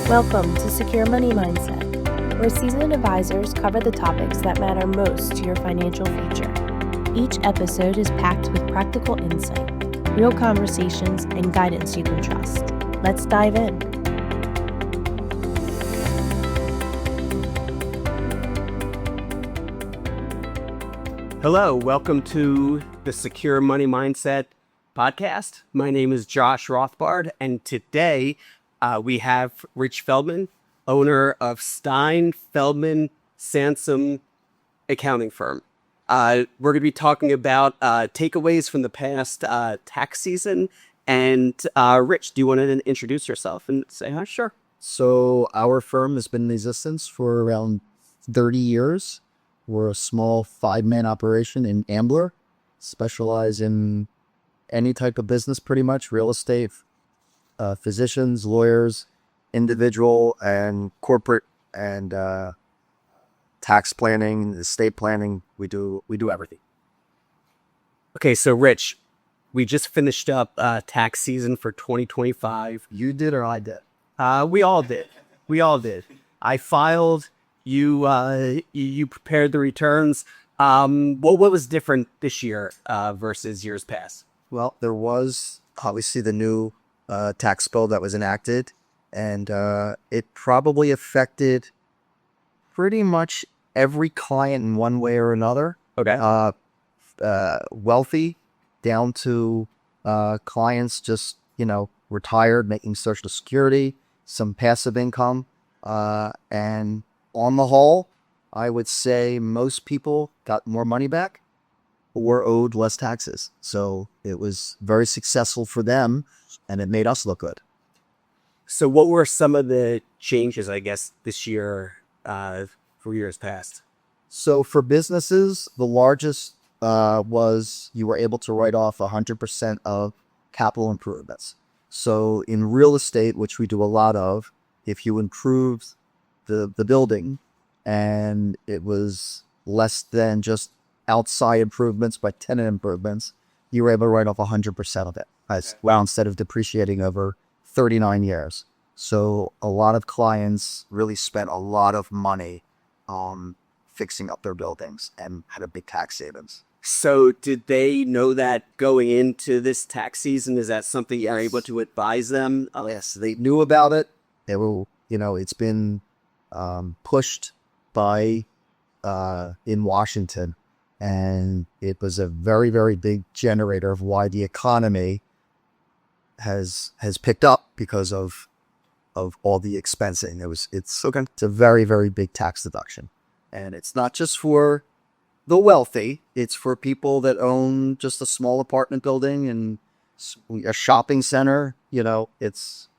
Welcome to Secure Money Mindset, where seasoned advisors cover the topics that matter most to your financial future. Each episode is packed with practical insight, real conversations, and guidance you can trust. Let's dive in. Hello, welcome to the Secure Money Mindset podcast. My name is Josh Rothbard, and today we have Rich Feldman, owner of Stein, Feldman, Sansom accounting firm. We're going to be talking about takeaways from the past tax season. And Rich, do you want to introduce yourself and say hi? Sure. So our firm has been in existence for around 30 years. We're a small 5-man operation in Ambler, specialize in any type of business, pretty much real estate, physicians, lawyers, individual and corporate, and tax planning, estate planning. We do everything. Okay, so Rich, we just finished up tax season for 2025. You did or I did? We all did. I filed. You prepared the returns. What was different this year versus years past? Well, there was obviously the new tax bill that was enacted, and it probably affected pretty much every client in one way or another. Okay. Wealthy down to clients just, retired, making Social Security, some passive income, and on the whole, I would say most people got more money back or owed less taxes. So it was very successful for them, and it made us look good. So what were some of the changes, I guess, this year for years past? So for businesses, the largest was you were able to write off 100% of capital improvements. So in real estate, which we do a lot of, if you improved the building and it was less than just outside improvements but tenant improvements, you were able to write off 100% of it as well, instead of depreciating over 39 years. So a lot of clients really spent a lot of money on fixing up their buildings and had a big tax savings. So did they know that going into this tax season? Is that something you're able to advise them? Yes, they knew about it. They were, it's been pushed by in Washington, and it was a very, very big generator of why the economy has picked up because of all the expensing. It's a very, very big tax deduction, and it's not just for the wealthy. It's for people that own just a small apartment building and a shopping center. It's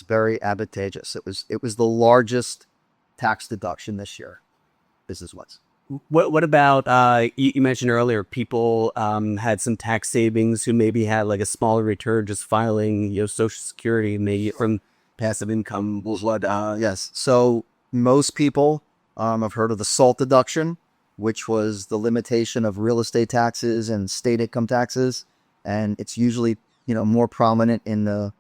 very advantageous. It was the largest tax deduction this year, business-wise. What about, you mentioned earlier, people had some tax savings who maybe had like a smaller return just filing, Social Security, maybe from passive income. Yes. So most people have heard of the SALT deduction, which was the limitation of real estate taxes and state income taxes. And it's usually, more prominent in the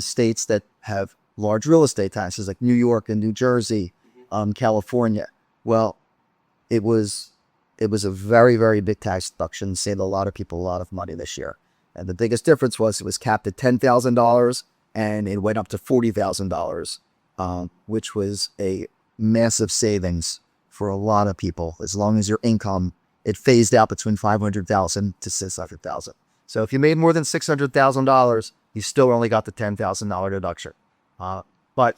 states that have large real estate taxes like New York and New Jersey, California. Well, it was a very, very big tax deduction, saved a lot of people a lot of money this year. And the biggest difference was it was capped at $10,000 and it went up to $40,000, which was a massive savings for a lot of people. As long as your income, it phased out between $500,000 to $600,000. So if you made more than $600,000, you still only got the $10,000 deduction. But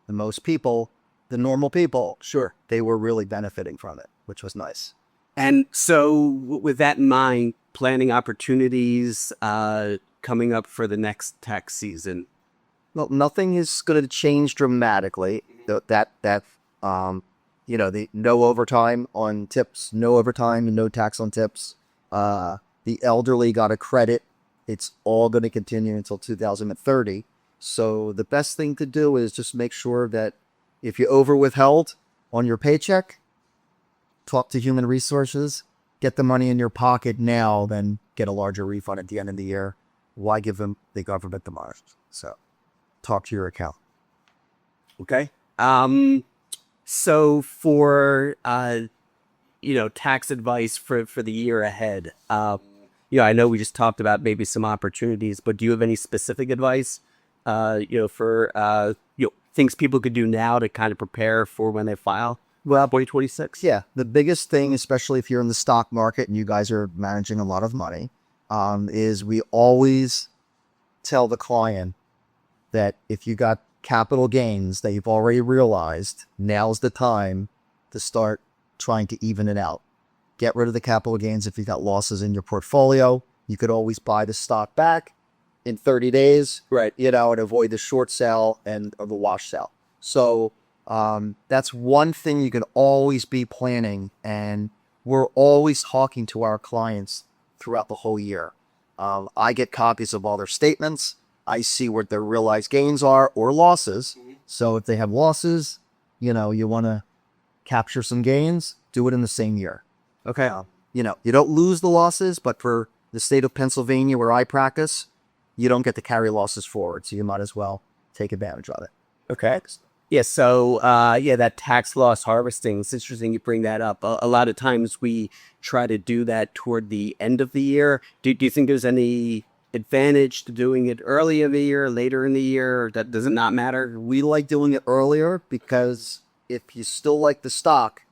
the most people, the normal people, sure, they were really benefiting from it, which was nice. And so with that in mind, planning opportunities coming up for the next tax season. Well, nothing is going to change dramatically. The no overtime on tips, no overtime and no tax on tips. The elderly got a credit. It's all going to continue until 2030. So the best thing to do is just make sure that if you over withheld on your paycheck, talk to human resources, get the money in your pocket now, then get a larger refund at the end of the year. Why give them the government the money? So talk to your accountant. Okay. So for tax advice for the year ahead, I know we just talked about maybe some opportunities, but do you have any specific advice, for things people could do now to kind of prepare for when they file? Well, 2026. Yeah, the biggest thing, especially if you're in the stock market and you guys are managing a lot of money, is we always tell the client that if you got capital gains that you've already realized, now's the time to start trying to even it out. Get rid of the capital gains. If you got losses in your portfolio, you could always buy the stock back in 30 days, right? And avoid the short sale or the wash sale. So that's one thing you can always be planning. And we're always talking to our clients throughout the whole year. I get copies of all their statements. I see what their realized gains are or losses. So if they have losses, you want to capture some gains, do it in the same year. Okay. You don't lose the losses, but for the state of Pennsylvania where I practice, you don't get to carry losses forward. So you might as well take advantage of it. Okay. Yeah. So, that tax loss harvesting, it's interesting you bring that up. A lot of times we try to do that toward the end of the year. Do you think there's any advantage to doing it early in the year, later in the year? That does it not matter? We like doing it earlier because if you still like the stock,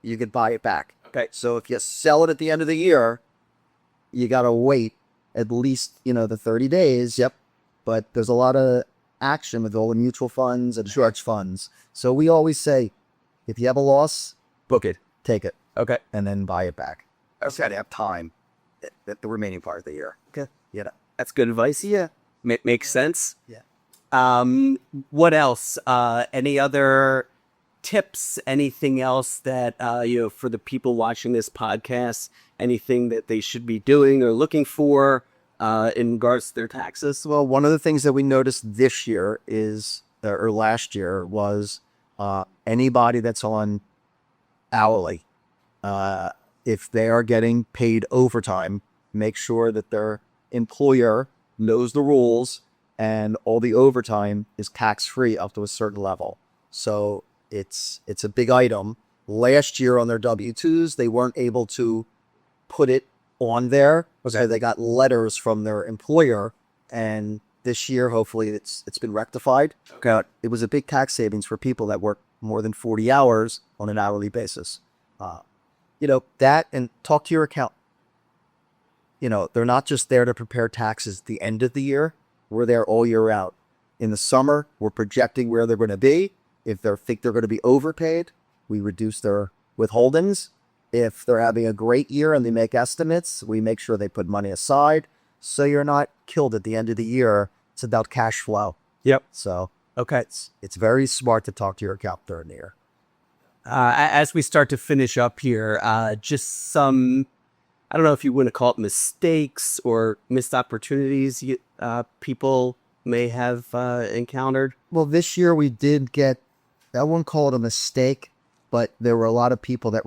you could buy it back. Okay. So if you sell it at the end of the year, you got to wait at least, the 30 days. Yep. But there's a lot of action with all the mutual funds and insurance funds. So we always say, if you have a loss, book it, take it. Okay. And then buy it back. Okay. So you have time at the remaining part of the year. Okay. Yeah. That's good advice. Yeah. Makes sense. Yeah. What else? Any other tips? Anything else that, for the people watching this podcast, anything that they should be doing or looking for in regards to their taxes? Well, one of the things that we noticed this year or last year was anybody that's on hourly, if they are getting paid overtime, make sure that their employer knows the rules and all the overtime is tax-free up to a certain level. So it's a big item. Last year on their W-2s, they weren't able to put it on there. Okay. So they got letters from their employer, and this year, hopefully it's been rectified. Okay. It was a big tax savings for people that work more than 40 hours on an hourly basis. That, and talk to your accountant. They're not just there to prepare taxes at the end of the year. We're there all year round. In the summer, we're projecting where they're going to be. If they think they're going to be overpaid, we reduce their withholdings. If they're having a great year and they make estimates, we make sure they put money aside so you're not killed at the end of the year. It's about cash flow. Yep. So, okay. It's very smart to talk to your accountant during the year. As we start to finish up here, just some, I don't know if you want to call it mistakes or missed opportunities people may have encountered. Well, this year we did get, I wouldn't call it a mistake, but there were a lot of people that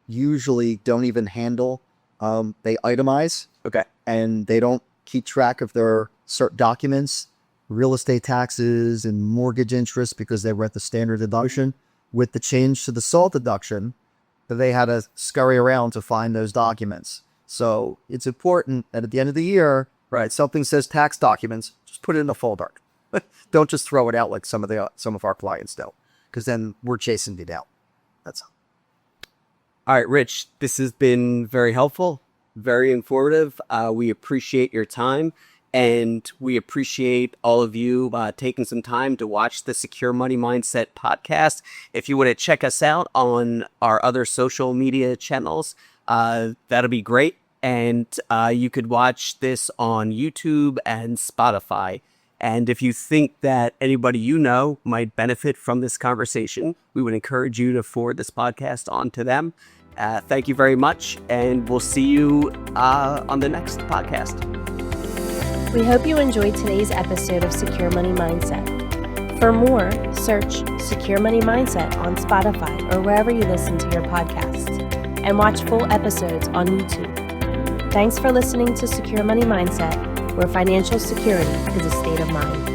usually don't even handle, they itemize. Okay. And they don't keep track of their certain documents, real estate taxes and mortgage interest, because they were at the standard deduction. With the change to the SALT deduction, they had to scurry around to find those documents. So it's important that at the end of the year, right, something says tax documents, just put it in a folder. Don't just throw it out like some of our clients do, because then we're chasing it out. That's all. All right, Rich, this has been very helpful, very informative. We appreciate your time, and we appreciate all of you taking some time to watch the Secure Money Mindset podcast. If you want to check us out on our other social media channels, that'll be great. And you could watch this on YouTube and Spotify. And if you think that anybody you know might benefit from this conversation, we would encourage you to forward this podcast on to them. Thank you very much, and we'll see you on the next podcast. We hope you enjoyed today's episode of Secure Money Mindset. For more, search Secure Money Mindset on Spotify or wherever you listen to your podcasts, and watch full episodes on YouTube. Thanks for listening to Secure Money Mindset, where financial security is a state of mind.